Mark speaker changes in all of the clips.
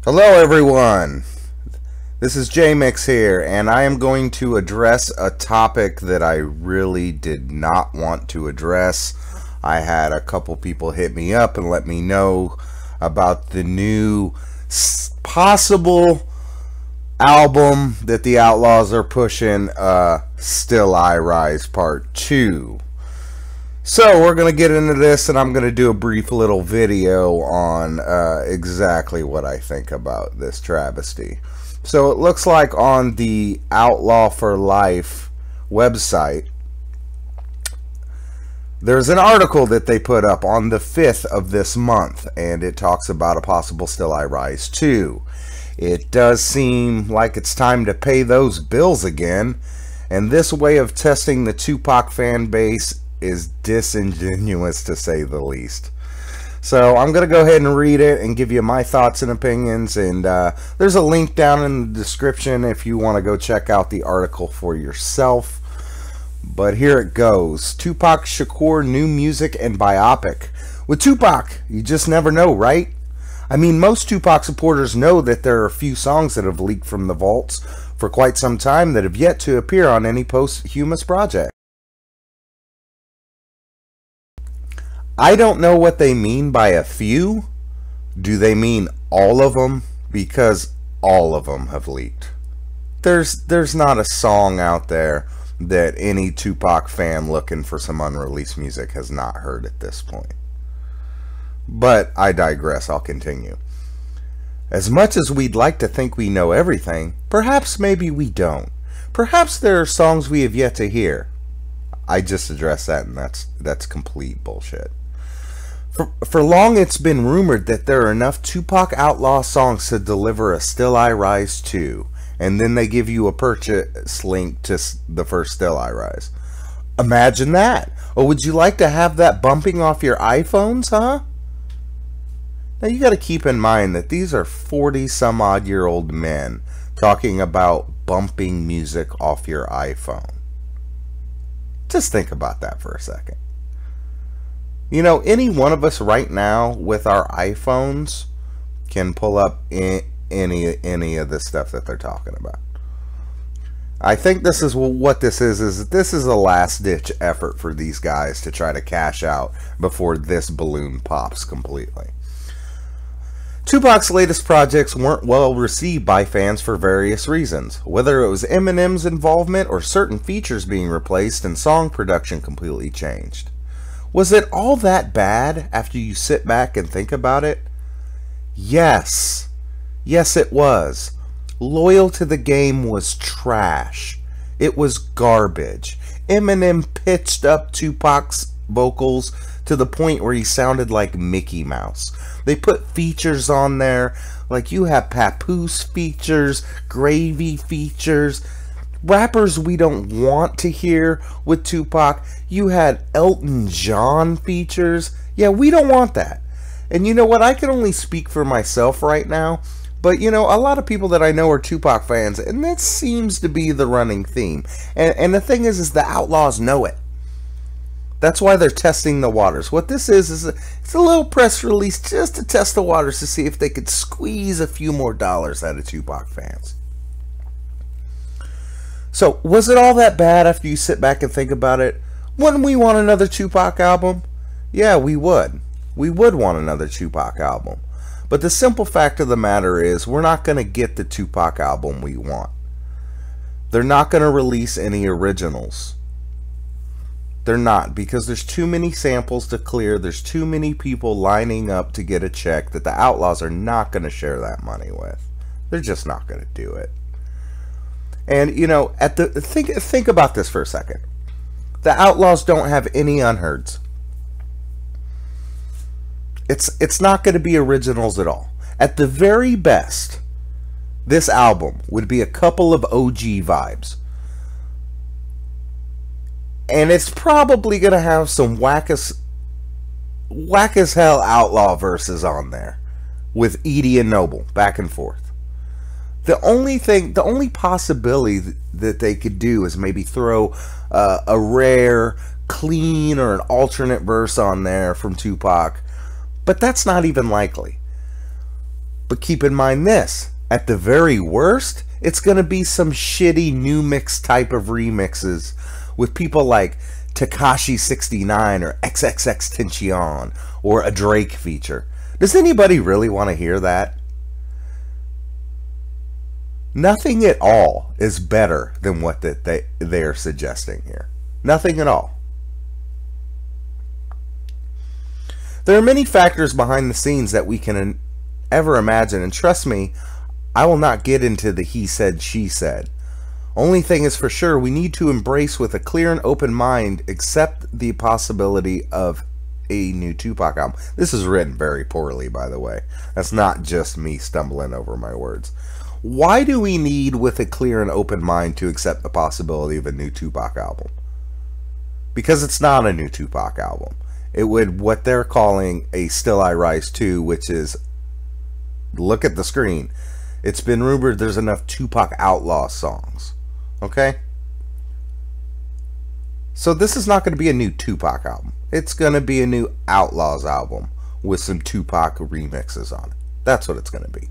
Speaker 1: Hello everyone, this is J-Mix here, and I am going to address a topic that I really did not want to address. I had a couple people hit me up and let me know about the new possible album that the Outlawz are pushing, Still I Rise Part 2. So we're going to get into this, and I'm going to do a brief little video on exactly what I think about this travesty. So it looks like on the Outlaw for Life website, there's an article that they put up on the 5th of this month, and it talks about a possible Still I Rise 2. It does seem like it's time to pay those bills again, and this way of testing the Tupac fan base is disingenuous to say the least. So I'm going to go ahead and read it and give you my thoughts and opinions, and there's a link down in the description if you want to go check out the article for yourself. But here it goes. Tupac Shakur new music and biopic. With Tupac, you just never know, right? I mean, most Tupac supporters know that there are a few songs that have leaked from the vaults for quite some time that have yet to appear on any posthumous project. I don't know what they mean by a few. Do they mean all of them? Because all of them have leaked. There's not a song out there that any Tupac fan looking for some unreleased music has not heard at this point. But I digress, I'll continue. As much as we'd like to think we know everything, perhaps maybe we don't. Perhaps there are songs we have yet to hear. I just addressed that, and that's complete bullshit. For long it's been rumored that there are enough Tupac Outlaw songs to deliver a Still I Rise 2, and then they give you a purchase link to the first Still I Rise. Imagine that! Or would you like to have that bumping off your iPhones, huh? Now you gotta keep in mind that these are 40-some-odd-year-old men talking about bumping music off your iPhone. Just think about that for a second. You know, any one of us right now with our iPhones can pull up any of the stuff that they're talking about. I think this is what this is this is a last-ditch effort for these guys to try to cash out before this balloon pops completely. Tupac's latest projects weren't well received by fans for various reasons, whether it was Eminem's involvement or certain features being replaced and song production completely changed. Was it all that bad after you sit back and think about it? Yes. Yes, it was. Loyal to the Game was trash. It was garbage. Eminem pitched up Tupac's vocals to the point where he sounded like Mickey Mouse. They put features on there, like you have Papoose features, Gravy features, rappers we don't want to hear with Tupac. You had Elton John features. Yeah, we don't want that. And you know what? I can only speak for myself right now. But, you know, a lot of people that I know are Tupac fans, and that seems to be the running theme. And the thing is the Outlawz know it. That's why they're testing the waters. What this is it's a little press release just to test the waters to see if they could squeeze a few more dollars out of Tupac fans. So, was it all that bad after you sit back and think about it? Wouldn't we want another Tupac album? Yeah, we would. We would want another Tupac album. But the simple fact of the matter is, we're not going to get the Tupac album we want. They're not going to release any originals. They're not, because there's too many samples to clear. There's too many people lining up to get a check that the Outlawz are not going to share that money with. They're just not going to do it. And, you know, think about this for a second. The Outlawz don't have any unheards. It's not going to be originals at all. At the very best, this album would be a couple of OG vibes. And it's probably going to have some whack as hell Outlaw verses on there with Edie and Noble back and forth. The only possibility that they could do is maybe throw a rare, clean, or an alternate verse on there from Tupac, but that's not even likely. But keep in mind this, at the very worst, it's going to be some shitty new mix type of remixes with people like Tekashi 69 or XXXTentacion or a Drake feature. Does anybody really want to hear that? Nothing at all is better than what they are suggesting here. Nothing at all. There are many factors behind the scenes that we can ever imagine, and trust me, I will not get into the he said, she said. Only thing is for sure, we need to embrace with a clear and open mind, accept the possibility of a new Tupac album. This is written very poorly, by the way. That's not just me stumbling over my words. Why do we need with a clear and open mind to accept the possibility of a new Tupac album? Because it's not a new Tupac album. It would, what they're calling a Still I Rise 2, which is, look at the screen. It's been rumored there's enough Tupac Outlawz songs. Okay? So this is not going to be a new Tupac album. It's going to be a new Outlawz album with some Tupac remixes on it. That's what it's going to be.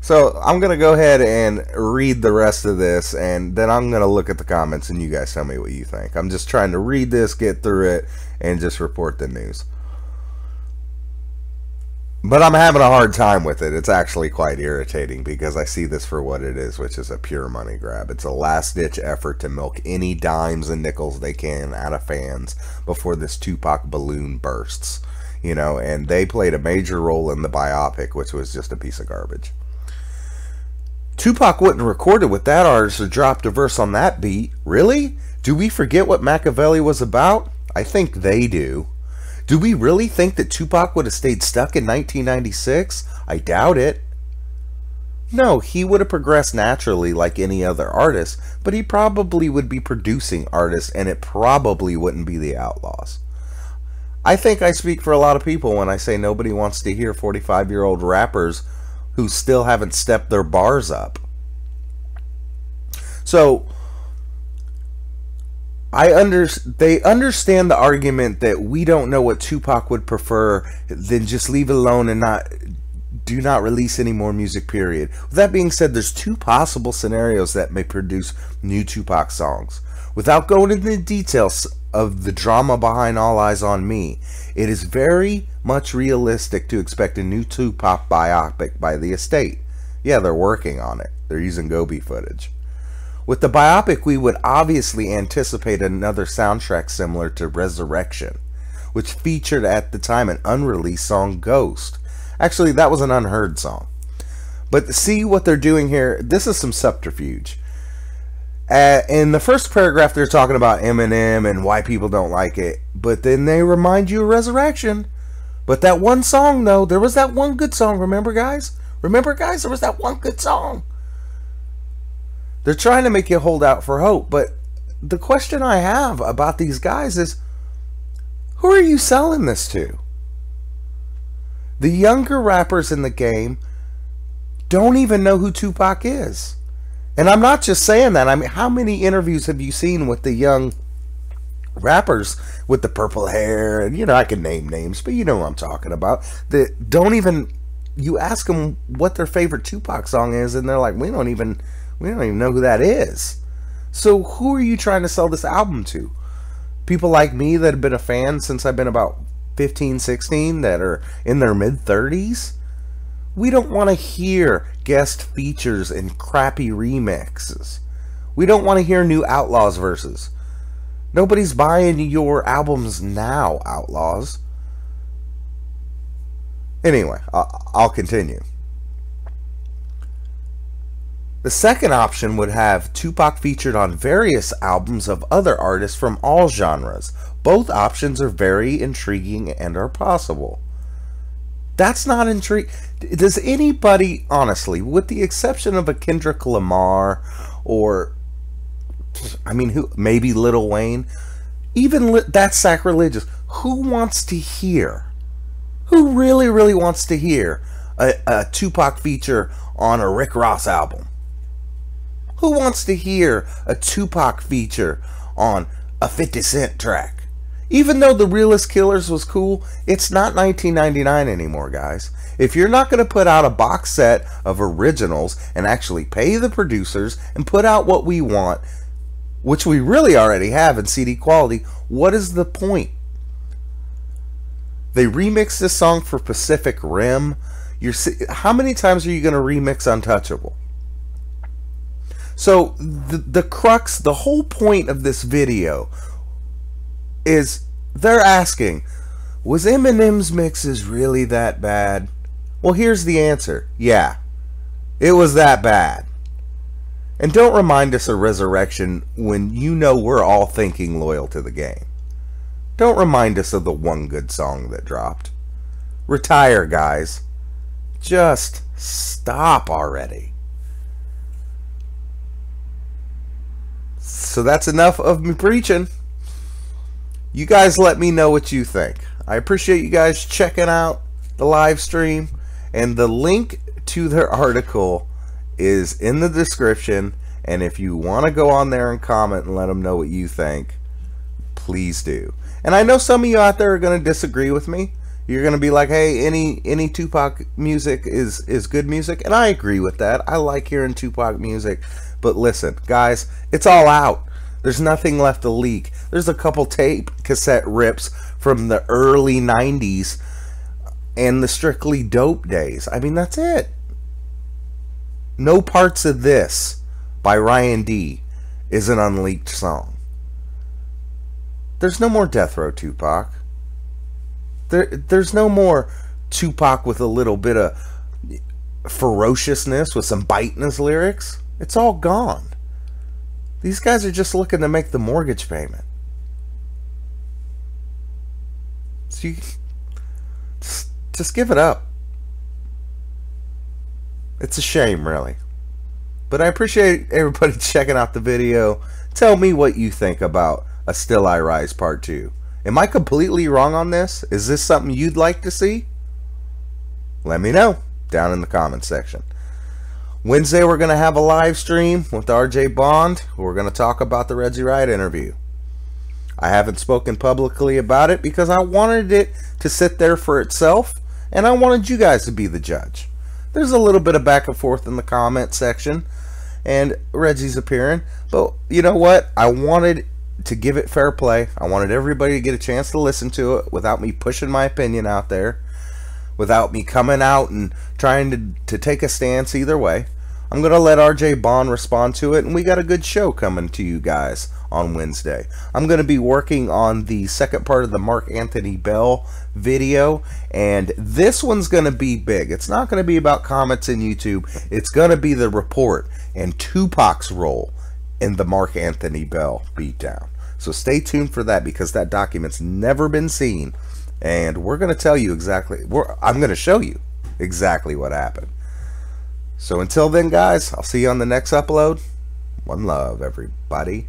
Speaker 1: So I'm going to go ahead and read the rest of this, and then I'm going to look at the comments and you guys tell me what you think. I'm just trying to read this, get through it, and just report the news. But I'm having a hard time with it. It's actually quite irritating because I see this for what it is, which is a pure money grab. It's a last-ditch effort to milk any dimes and nickels they can out of fans before this Tupac balloon bursts. You know, and they played a major role in the biopic, which was just a piece of garbage. Tupac wouldn't have recorded with that artist or dropped a verse on that beat. Really? Do we forget what Machiavelli was about? I think they do. Do we really think that Tupac would have stayed stuck in 1996? I doubt it. No, he would have progressed naturally like any other artist, but he probably would be producing artists, and it probably wouldn't be the Outlawz. I think I speak for a lot of people when I say nobody wants to hear 45-year-old rappers who still haven't stepped their bars up. So they understand the argument that we don't know what Tupac would prefer, then just leave it alone and do not release any more music, period. With that being said, there's two possible scenarios that may produce new Tupac songs. Without going into the details of the drama behind All Eyes on Me, it is very much realistic to expect a new Tupac biopic by the estate. Yeah, they're working on it. They're using Gobi footage. With the biopic, we would obviously anticipate another soundtrack similar to Resurrection, which featured at the time an unreleased song, Ghost. Actually, that was an unheard song. But see what they're doing here? This is some subterfuge. In the first paragraph, they're talking about Eminem and why people don't like it. But then they remind you of Resurrection. But that one song, though, there was that one good song. Remember, guys? Remember, guys? There was that one good song. They're trying to make you hold out for hope. But the question I have about these guys is, who are you selling this to? The younger rappers in the game don't even know who Tupac is. And I'm not just saying that. I mean, how many interviews have you seen with the young rappers with the purple hair? And, you know, I can name names, but you know what I'm talking about. That don't even, you ask them what their favorite Tupac song is, and they're like, we don't even know who that is. So who are you trying to sell this album to? People like me that have been a fan since I've been about 15, 16, that are in their mid-30s? We don't want to hear guest features and crappy remixes. We don't want to hear new Outlawz verses. Nobody's buying your albums now, Outlawz. Anyway, I'll continue. The second option would have Tupac featured on various albums of other artists from all genres. Both options are very intriguing and are possible. That's not intriguing. Does anybody, honestly, with the exception of a Kendrick Lamar or, I mean, who, maybe Lil Wayne, even that's sacrilegious. Who wants to hear? Who really, really wants to hear a Tupac feature on a Rick Ross album? Who wants to hear a Tupac feature on a 50 Cent track? Even though The Realest Killers was cool, it's not 1999 anymore, guys. If you're not going to put out a box set of originals and actually pay the producers and put out what we want, which we really already have in CD quality, what is the point? They remixed this song for Pacific Rim. How many times are you going to remix Untouchable? So the crux, the whole point of this video is they're asking, was Eminem's mixes really that bad? Well, here's the answer. Yeah, it was that bad. And don't remind us of Resurrection when you know we're all thinking loyal to the game. Don't remind us of the one good song that dropped. Retire, guys. Just stop already. So that's enough of me preaching. You guys let me know what you think. I appreciate you guys checking out the live stream, and the link to their article is in the description, and if you want to go on there and comment and let them know what you think, please do. And I know some of you out there are going to disagree with me. You're going to be like, hey, any Tupac music is good music, and I agree with that. I like hearing Tupac music, but listen, guys, it's all out. There's nothing left to leak. There's a couple tape cassette rips from the early 90s and the Strictly Dope days. I mean, that's it. No Parts of This by Ryan D is an unleaked song. There's no more Death Row Tupac. There's no more Tupac with a little bit of ferociousness with some bite in his lyrics. It's all gone. These guys are just looking to make the mortgage payment. So you just give it up. It's a shame, really. But I appreciate everybody checking out the video. Tell me what you think about A Still I Rise Part 2. Am I completely wrong on this? Is this something you'd like to see? Let me know down in the comment section. Wednesday, we're going to have a live stream with RJ Bond. We're going to talk about the Reggie Wright interview. I haven't spoken publicly about it because I wanted it to sit there for itself, and I wanted you guys to be the judge. There's a little bit of back and forth in the comment section, and Reggie's appearing, but you know what? I wanted to give it fair play. I wanted everybody to get a chance to listen to it without me pushing my opinion out there, without me coming out and trying to take a stance either way. I'm going to let RJ Bond respond to it, and we got a good show coming to you guys on Wednesday. I'm going to be working on the second part of the Mark Anthony Bell video, and this one's going to be big. It's not going to be about comments in YouTube. It's going to be the report and Tupac's role in the Mark Anthony Bell beatdown. So stay tuned for that, because that document's never been seen, and we're going to tell you exactly, I'm going to show you exactly what happened. So until then, guys, I'll see you on the next upload. One love, everybody.